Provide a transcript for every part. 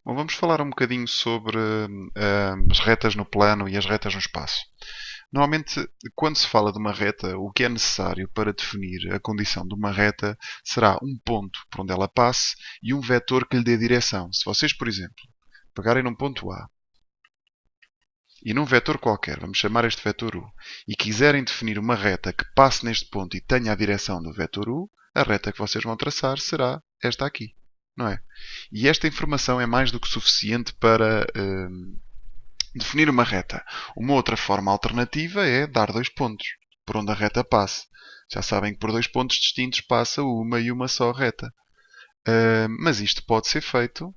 Bom, vamos falar um bocadinho sobre as retas no plano e as retas no espaço. Normalmente, quando se fala de uma reta, o que é necessário para definir a condição de uma reta será um ponto por onde ela passe e um vetor que lhe dê direção. Se vocês, por exemplo, pegarem num ponto A e num vetor qualquer, vamos chamar este vetor U, e quiserem definir uma reta que passe neste ponto e tenha a direção do vetor U, a reta que vocês vão traçar será esta aqui, não é? E esta informação é mais do que suficiente para definir uma reta. Uma outra forma alternativa é dar dois pontos por onde a reta passe. Já sabem que por dois pontos distintos passa uma e uma só reta. Mas isto pode ser feito,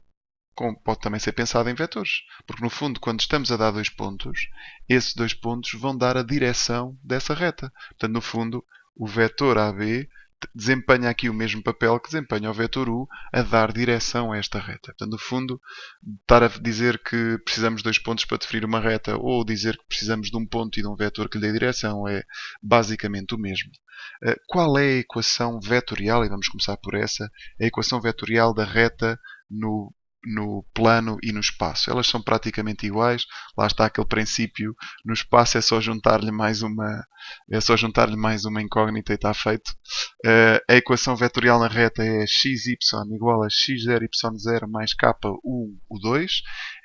pode também ser pensado em vetores. Porque no fundo, quando estamos a dar dois pontos, esses dois pontos vão dar a direção dessa reta. Portanto, no fundo, o vetor AB desempenha aqui o mesmo papel que desempenha o vetor U a dar direção a esta reta. Portanto, no fundo, estar a dizer que precisamos de dois pontos para definir uma reta ou dizer que precisamos de um ponto e de um vetor que lhe dê direção é basicamente o mesmo. Qual é a equação vetorial? E vamos começar por essa. A equação vetorial da reta no plano e no espaço. Elas são praticamente iguais. Lá está aquele princípio. No espaço é só juntar-lhe mais uma incógnita e está feito. A equação vetorial na reta é xy igual a x0y0 mais k1, u2,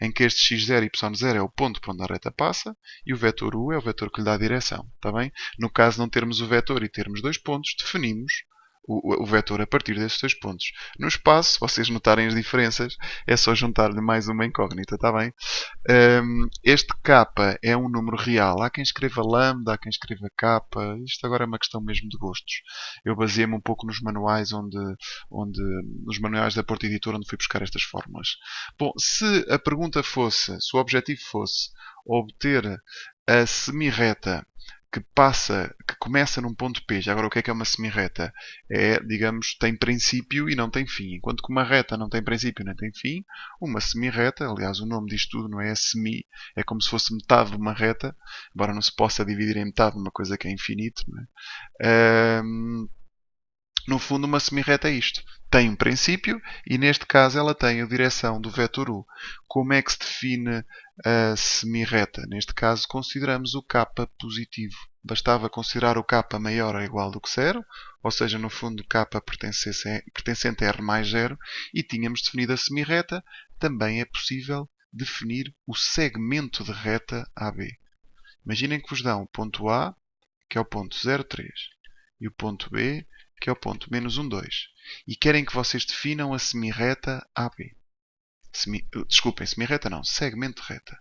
em que este x0, y0 é o ponto por onde a reta passa e o vetor u é o vetor que lhe dá a direção. Está bem? No caso de não termos o vetor e termos dois pontos, definimos o vetor a partir desses dois pontos. No espaço, se vocês notarem as diferenças, é só juntar-lhe mais uma incógnita, está bem? Este k é um número real. Há quem escreva lambda, há quem escreva k. Isto agora é uma questão mesmo de gostos. Eu baseei-me um pouco nos manuais nos manuais da Porta Editora onde fui buscar estas fórmulas. Bom, se a pergunta fosse, se o objetivo fosse obter a semirreta que começa num ponto P. Já agora, o que é uma semirreta? É, digamos, tem princípio e não tem fim. Enquanto que uma reta não tem princípio nem tem fim, uma semirreta, aliás, o nome disto tudo não é semi, é como se fosse metade de uma reta, embora não se possa dividir em metade uma coisa que é infinito. Não é? No fundo, uma semirreta é isto. Tem um princípio e, neste caso, ela tem a direção do vetor U. Como é que se define a semirreta? Neste caso, consideramos o k positivo. Bastava considerar o k maior ou igual do que zero, ou seja, no fundo, k pertencente a R mais zero, e tínhamos definido a semirreta. Também é possível definir o segmento de reta AB. Imaginem que vos dão o ponto A, que é o ponto 0,3, e o ponto B, que é o ponto menos 1, 2. E querem que vocês definam a semirreta AB. Desculpem, semirreta não, segmento de reta.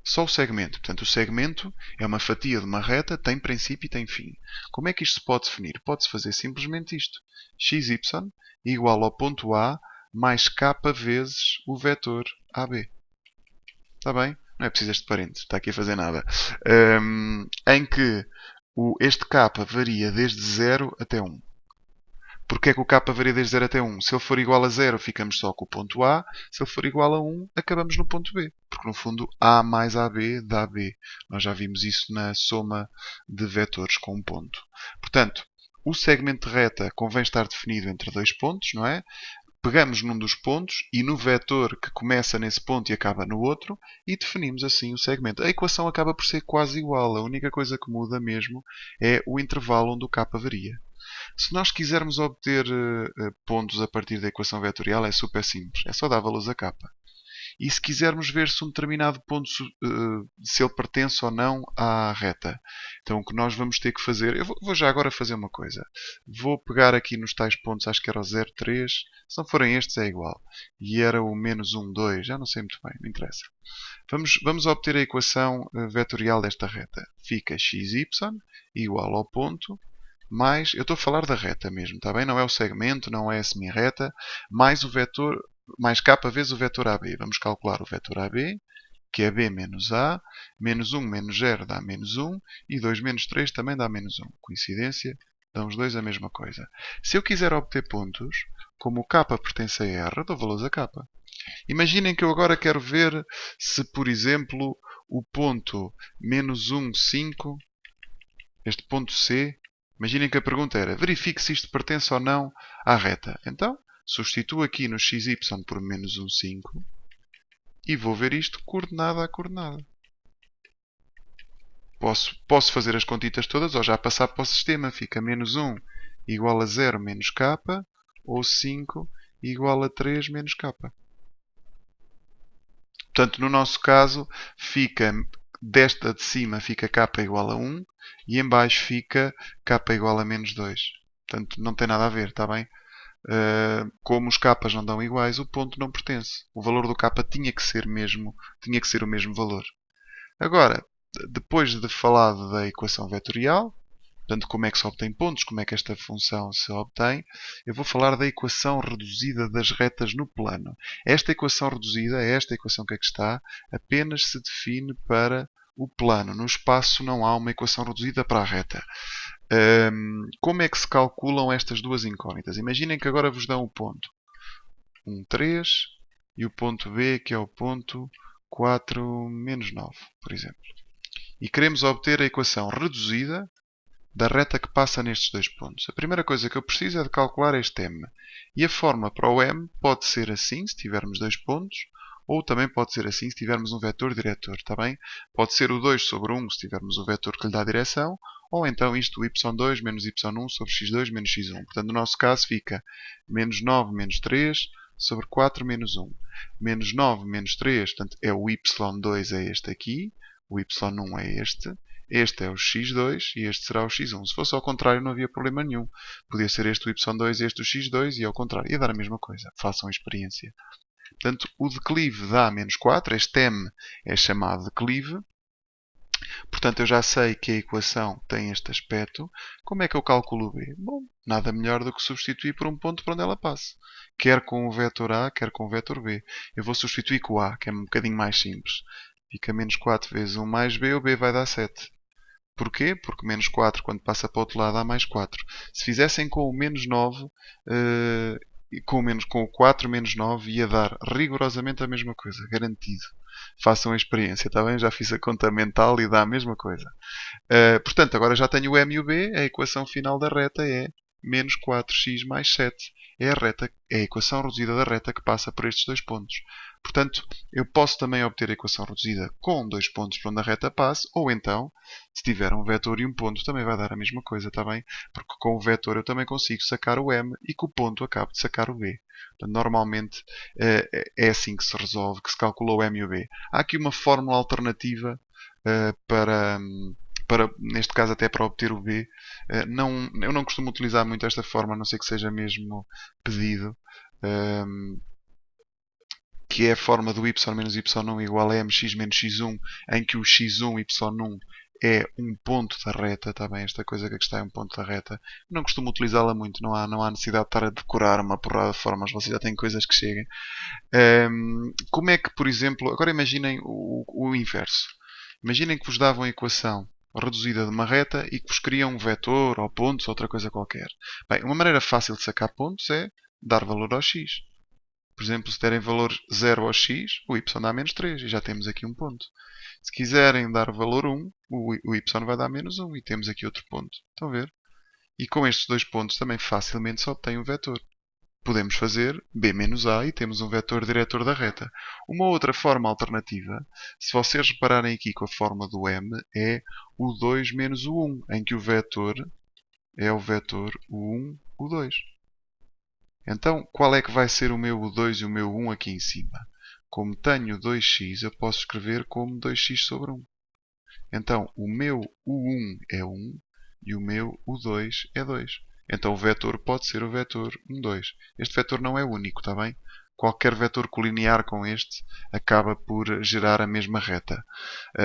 Só o segmento. Portanto, o segmento é uma fatia de uma reta, tem princípio e tem fim. Como é que isto se pode definir? Pode-se fazer simplesmente isto. xy igual ao ponto A mais k vezes o vetor AB. Está bem? Não é preciso este parênteses, está aqui a fazer nada. Em que este k varia desde 0 até 1. Porquê é que o k varia desde 0 até 1? Se ele for igual a 0, ficamos só com o ponto A. Se ele for igual a 1, acabamos no ponto B. Porque, no fundo, A mais AB dá B. Nós já vimos isso na soma de vetores com um ponto. Portanto, o segmento de reta convém estar definido entre dois pontos, não é? Pegamos num dos pontos e no vetor que começa nesse ponto e acaba no outro e definimos assim o segmento. A equação acaba por ser quase igual. A única coisa que muda mesmo é o intervalo onde o k varia. Se nós quisermos obter pontos a partir da equação vetorial, é super simples. É só dar valores a k. E se quisermos ver se um determinado ponto se ele pertence ou não à reta, então o que nós vamos ter que fazer, eu vou já agora fazer uma coisa. Vou pegar aqui nos tais pontos, acho que era o 0,3, se não forem estes é igual. E era o menos 1, 2, já não sei muito bem, não interessa. Vamos obter a equação vetorial desta reta. Fica xy igual ao ponto mais, eu estou a falar da reta mesmo, está bem? Não é o segmento, não é a semirreta, mais o vetor, mais k vezes o vetor AB. Vamos calcular o vetor AB, que é B menos A, menos 1 menos 0 dá menos 1, e 2 menos 3 também dá menos 1. Coincidência, dão os dois a mesma coisa. Se eu quiser obter pontos, como o k pertence a R, dou valores a k. Imaginem que eu agora quero ver se, por exemplo, o ponto menos 1, 5, este ponto C, imaginem que a pergunta era verifique se isto pertence ou não à reta. Então, Substituo aqui no xy por menos 1, 5. E vou ver isto coordenada a coordenada. Posso fazer as contitas todas ou já passar para o sistema. Fica menos 1 igual a 0 menos k, ou 5 igual a 3 menos k. Portanto, no nosso caso, fica desta de cima fica k igual a 1 e em baixo fica k igual a menos 2. Portanto, não tem nada a ver, está bem? Como os capas não dão iguais, o ponto não pertence. O valor do k tinha que ser o mesmo valor. Agora, depois de falar da equação vetorial, portanto, como é que se obtém pontos, como é que esta função se obtém, eu vou falar da equação reduzida das retas no plano. Esta equação reduzida, esta equação que aqui está, apenas se define para o plano. No espaço não há uma equação reduzida para a reta. Como é que se calculam estas duas incógnitas? Imaginem que agora vos dão o ponto 1, 3 e o ponto B, que é o ponto 4, menos 9, por exemplo. E queremos obter a equação reduzida da reta que passa nestes dois pontos. A primeira coisa que eu preciso é de calcular este m. E a forma para o m pode ser assim, se tivermos dois pontos, ou também pode ser assim, se tivermos um vetor diretor. Está bem? Pode ser o 2 sobre 1, se tivermos o vetor que lhe dá a direção, ou então isto, y2 menos y1 sobre x2 menos x1. Portanto, no nosso caso fica menos 9 menos 3 sobre 4 menos 1. Menos 9 menos 3, portanto, é o y2 é este aqui, o y1 é este. Este é o x2 e este será o x1. Se fosse ao contrário, não havia problema nenhum. Podia ser este o y2 e este o x2 e ao contrário. Ia dar a mesma coisa. Façam a experiência. Portanto, o declive dá menos 4. Este m é chamado declive. Portanto, eu já sei que a equação tem este aspecto. Como é que eu calculo o b? Bom, nada melhor do que substituir por um ponto por onde ela passa. Quer com o vetor a, quer com o vetor b. Eu vou substituir com o a, que é um bocadinho mais simples. Fica menos 4 vezes 1 mais b, o b vai dar 7. Porquê? Porque menos 4, quando passa para o outro lado, dá mais 4. Se fizessem com o menos 9, com o 4 menos 9, ia dar rigorosamente a mesma coisa. Garantido. Façam a experiência, está bem? Já fiz a conta mental e dá a mesma coisa. Portanto, agora já tenho o m e o b. A equação final da reta é menos 4x mais 7. É a equação reduzida da reta que passa por estes dois pontos. Portanto, eu posso também obter a equação reduzida com dois pontos por onde a reta passa, ou então, se tiver um vetor e um ponto, também vai dar a mesma coisa, está bem? Porque com o vetor eu também consigo sacar o m e com o ponto acabo de sacar o b. Portanto, normalmente é assim que se resolve, que se calcula o m e o b. Há aqui uma fórmula alternativa para, neste caso até para obter o b. Eu não costumo utilizar muito esta forma, a não ser que seja mesmo pedido. Que é a forma do y menos y1 igual a mx menos x1, em que o x1, y1 é um ponto da reta, está bem? Esta coisa que aqui está é um ponto da reta. Não costumo utilizá-la muito, não há necessidade de estar a decorar uma porrada de formas, vocês já têm coisas que cheguem. Como é que, por exemplo, agora imaginem o inverso. Imaginem que vos davam a equação reduzida de uma reta e que vos criam um vetor ou pontos ou outra coisa qualquer. Bem, uma maneira fácil de sacar pontos é dar valor ao x. Por exemplo, se derem valor 0 ao x, o y dá menos 3 e já temos aqui um ponto. Se quiserem dar valor 1, o y vai dar menos 1 e temos aqui outro ponto. Estão a ver? E com estes dois pontos também facilmente se obtém um vetor. Podemos fazer b menos a e temos um vetor diretor da reta. Uma outra forma alternativa, se vocês repararem aqui com a forma do m, é o 2 menos o 1, em que o vetor é o vetor o 1, o 2. Então, qual é que vai ser o meu U2 e o meu 1 aqui em cima? Como tenho 2x, eu posso escrever como 2x sobre 1. Então, o meu U1 é 1 e o meu U2 é 2. Então, o vetor pode ser o vetor 1, 2. Este vetor não é único, está bem? Qualquer vetor colinear com este acaba por gerar a mesma reta.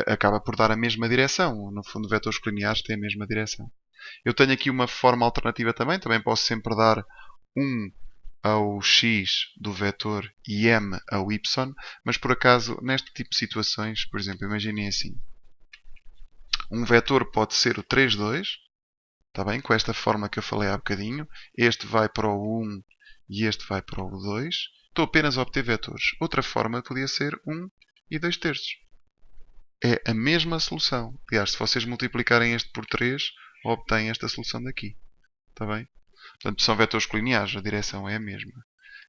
Acaba por dar a mesma direção. No fundo, vetores colineares têm a mesma direção. Eu tenho aqui uma forma alternativa também. Também posso sempre dar 1 ao x do vetor e m ao y, mas por acaso, neste tipo de situações, por exemplo, imaginem assim. Um vetor pode ser o 3, 2, está bem? Com esta forma que eu falei há bocadinho. Este vai para o 1 e este vai para o 2. Estou apenas a obter vetores. Outra forma podia ser 1 e 2 terços. É a mesma solução. Aliás, se vocês multiplicarem este por 3, obtêm esta solução daqui. Está bem? Portanto, são vetores colineares, a direção é a mesma.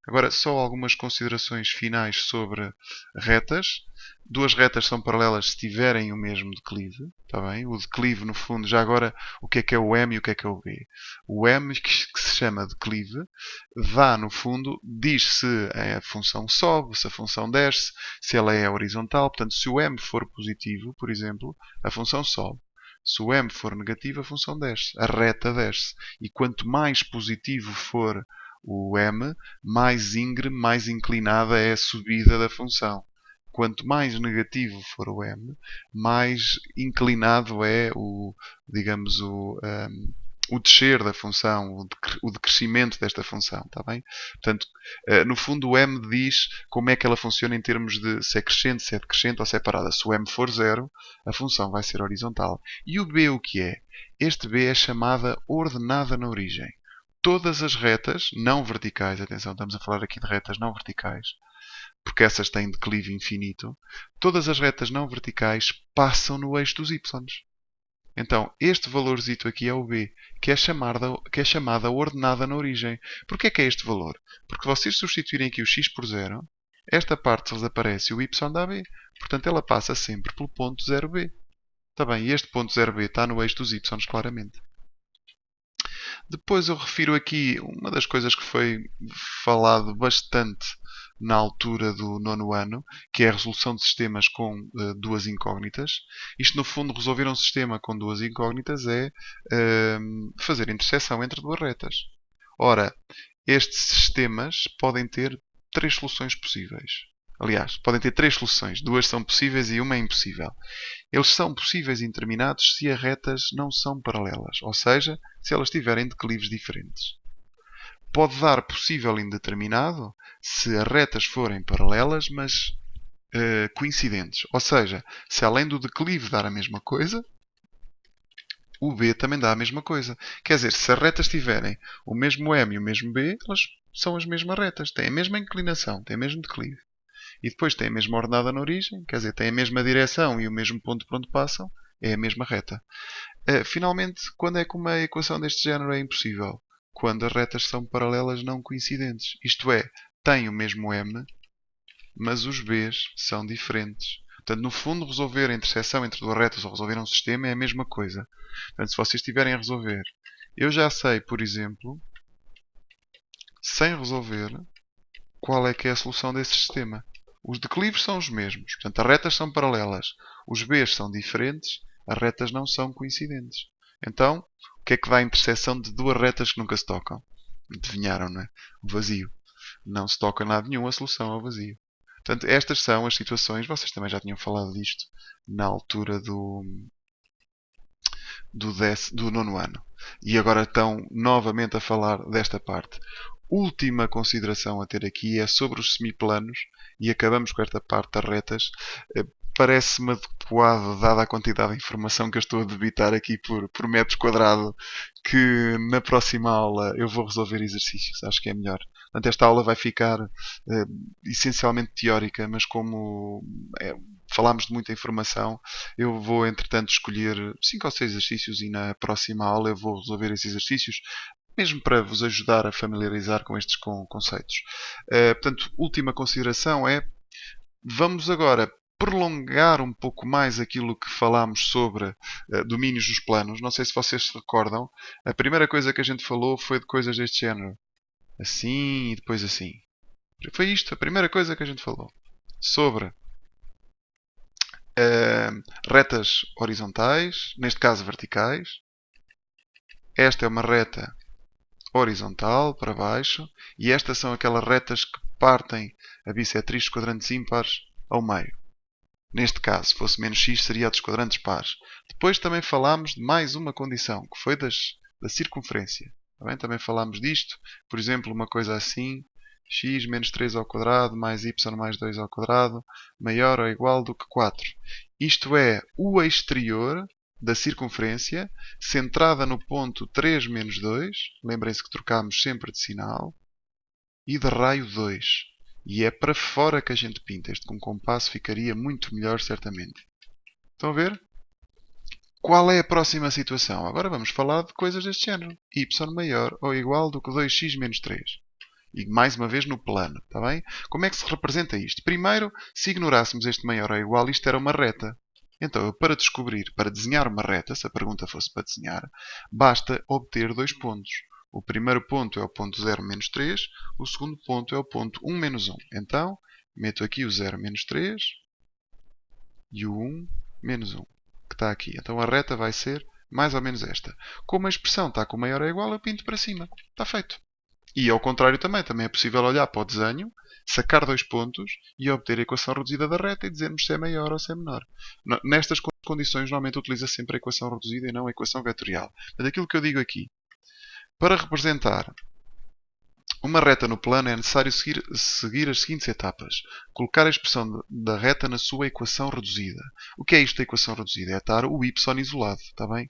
Agora, só algumas considerações finais sobre retas. Duas retas são paralelas se tiverem o mesmo declive. Está bem? O declive, no fundo, já agora, o que é o M e o que é o B? O M, que se chama declive, dá, no fundo, diz se a função sobe, se a função desce, se ela é horizontal. Portanto, se o M for positivo, por exemplo, a função sobe. Se o M for negativo, a função desce. A reta desce. E quanto mais positivo for o M, mais íngreme, mais inclinada é a subida da função. Quanto mais negativo for o M, mais inclinado é digamos, o descer da função, o decrescimento desta função, está bem? Portanto, no fundo, o M diz como é que ela funciona em termos de se é crescente, se é decrescente ou se é parada. Se o M for zero, a função vai ser horizontal. E o B o que é? Este B é chamada ordenada na origem. Todas as retas não verticais, atenção, estamos a falar aqui de retas não verticais, porque essas têm declive infinito, todas as retas não verticais passam no eixo dos y. Então, este valorzito aqui é o b, que é chamada ordenada na origem. Porquê que é este valor? Porque vocês substituírem aqui o x por zero, esta parte desaparece e o y dá b. Portanto, ela passa sempre pelo ponto 0b. Está bem, e este ponto 0b está no eixo dos y, claramente. Depois eu refiro aqui uma das coisas que foi falado bastante na altura do nono ano, que é a resolução de sistemas com duas incógnitas. Isto, no fundo, resolver um sistema com duas incógnitas é fazer interseção entre duas retas. Ora, estes sistemas podem ter três soluções possíveis. Aliás, podem ter três soluções. Duas são possíveis e uma é impossível. Eles são possíveis indeterminados se as retas não são paralelas, ou seja, se elas tiverem declives diferentes. Pode dar possível indeterminado se as retas forem paralelas, mas coincidentes. Ou seja, se além do declive dar a mesma coisa, o B também dá a mesma coisa. Quer dizer, se as retas tiverem o mesmo M e o mesmo B, elas são as mesmas retas. Têm a mesma inclinação, têm o mesmo declive. E depois têm a mesma ordenada na origem, quer dizer, têm a mesma direção e o mesmo ponto por onde passam, é a mesma reta. Finalmente, quando é que uma equação deste género é impossível? Quando as retas são paralelas não coincidentes. Isto é, têm o mesmo M, mas os Bs são diferentes. Portanto, no fundo, resolver a interseção entre duas retas ou resolver um sistema é a mesma coisa. Portanto, se vocês estiverem a resolver, eu já sei, por exemplo, sem resolver, qual é que é a solução desse sistema. Os declives são os mesmos, portanto, as retas são paralelas. Os Bs são diferentes, as retas não são coincidentes. Então, o que é que dá a interseção de duas retas que nunca se tocam? Adivinharam, não é? O vazio. Não se toca nada nenhum, a solução é o vazio. Portanto, estas são as situações, vocês também já tinham falado disto na altura do nono ano. E agora estão novamente a falar desta parte. Última consideração a ter aqui é sobre os semiplanos, e acabamos com esta parte das retas. Parece-me adequado, dada a quantidade de informação que eu estou a debitar aqui por metro quadrado, que na próxima aula eu vou resolver exercícios. Acho que é melhor. Portanto, esta aula vai ficar essencialmente teórica, mas como falámos de muita informação, eu vou, entretanto, escolher 5 ou 6 exercícios e na próxima aula eu vou resolver esses exercícios, mesmo para vos ajudar a familiarizar com estes conceitos. Portanto, última consideração é, vamos agora prolongar um pouco mais aquilo que falámos sobre domínios dos planos. Não sei se vocês se recordam, a primeira coisa que a gente falou foi de coisas deste género. Assim e depois assim. Foi isto, a primeira coisa que a gente falou. Sobre retas horizontais, neste caso verticais. Esta é uma reta horizontal para baixo e estas são aquelas retas que partem a bissetriz dos quadrantes ímpares ao meio. Neste caso, se fosse menos x, seria a dos quadrantes pares. Depois também falámos de mais uma condição, que foi da circunferência. Também falámos disto. Por exemplo, uma coisa assim, x menos 3 ao quadrado mais y mais 2 ao quadrado maior ou igual do que 4. Isto é o exterior da circunferência centrada no ponto 3 menos 2. Lembrem-se que trocámos sempre de sinal. E de raio 2. E é para fora que a gente pinta. Este com compasso ficaria muito melhor, certamente. Estão a ver? Qual é a próxima situação? Agora vamos falar de coisas deste género. Y maior ou igual do que 2x menos 3. E mais uma vez no plano, está bem? Como é que se representa isto? Primeiro, se ignorássemos este maior ou igual, isto era uma reta. Então, eu, para descobrir, para desenhar uma reta, se a pergunta fosse para desenhar, basta obter dois pontos. O primeiro ponto é o ponto 0, menos 3. O segundo ponto é o ponto 1, menos 1. Então, meto aqui o 0, menos 3 e o 1, menos 1, que está aqui. Então, a reta vai ser mais ou menos esta. Como a expressão está com maior ou igual, eu pinto para cima. Está feito. E ao contrário também é possível olhar para o desenho, sacar dois pontos e obter a equação reduzida da reta e dizermos se é maior ou se é menor. Nestas condições, normalmente utiliza sempre a equação reduzida e não a equação vetorial. Mas aquilo que eu digo aqui, para representar uma reta no plano é necessário seguir as seguintes etapas. Colocar a expressão da reta na sua equação reduzida. O que é isto da equação reduzida? É estar o y isolado, está bem?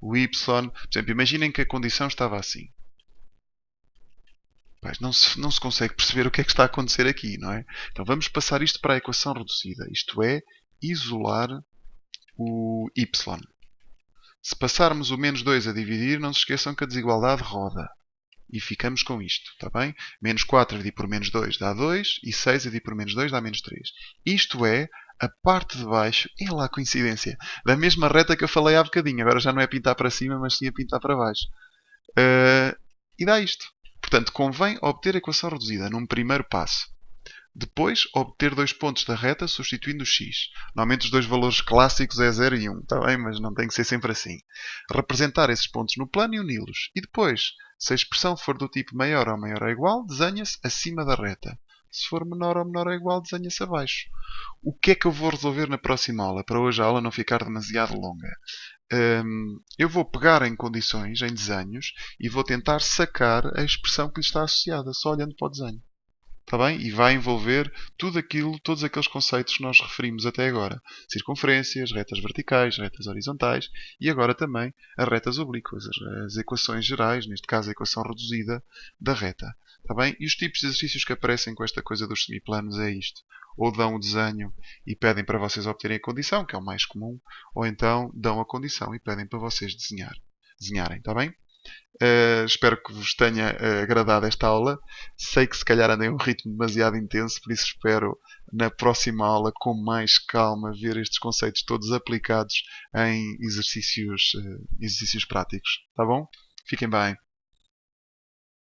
O y, por exemplo, imaginem que a condição estava assim. Não se consegue perceber o que é que está a acontecer aqui, não é? Então vamos passar isto para a equação reduzida. Isto é, isolar o y. Se passarmos o menos 2 a dividir, não se esqueçam que a desigualdade roda. E ficamos com isto, está bem? Menos 4 a dividir por menos 2 dá 2 e 6 a dividir por menos 2 dá menos 3. Isto é a parte de baixo, é lá a coincidência, da mesma reta que eu falei há bocadinho. Agora já não é pintar para cima, mas sim a pintar para baixo. E dá isto. Portanto, convém obter a equação reduzida num primeiro passo. Depois, obter dois pontos da reta substituindo o x. Normalmente os dois valores clássicos é 0 e 1. Está bem, mas não tem que ser sempre assim. Representar esses pontos no plano e uni-los. E depois, se a expressão for do tipo maior ou igual, desenha-se acima da reta. Se for menor ou igual, desenha-se abaixo. O que é que eu vou resolver na próxima aula? Para hoje a aula não ficar demasiado longa. Eu vou pegar em condições, em desenhos, e vou tentar sacar a expressão que lhe está associada, só olhando para o desenho. Está bem? E vai envolver tudo aquilo, todos aqueles conceitos que nós referimos até agora. Circunferências, retas verticais, retas horizontais e agora também as retas oblíquas, as equações gerais, neste caso a equação reduzida da reta. Está bem? E os tipos de exercícios que aparecem com esta coisa dos semiplanos é isto. Ou dão o desenho e pedem para vocês obterem a condição, que é o mais comum, ou então dão a condição e pedem para vocês desenharem. Está bem? Espero que vos tenha agradado esta aula. Sei que se calhar andei a um ritmo demasiado intenso, por isso espero na próxima aula com mais calma ver estes conceitos todos aplicados em exercícios práticos. Tá bom? Fiquem bem.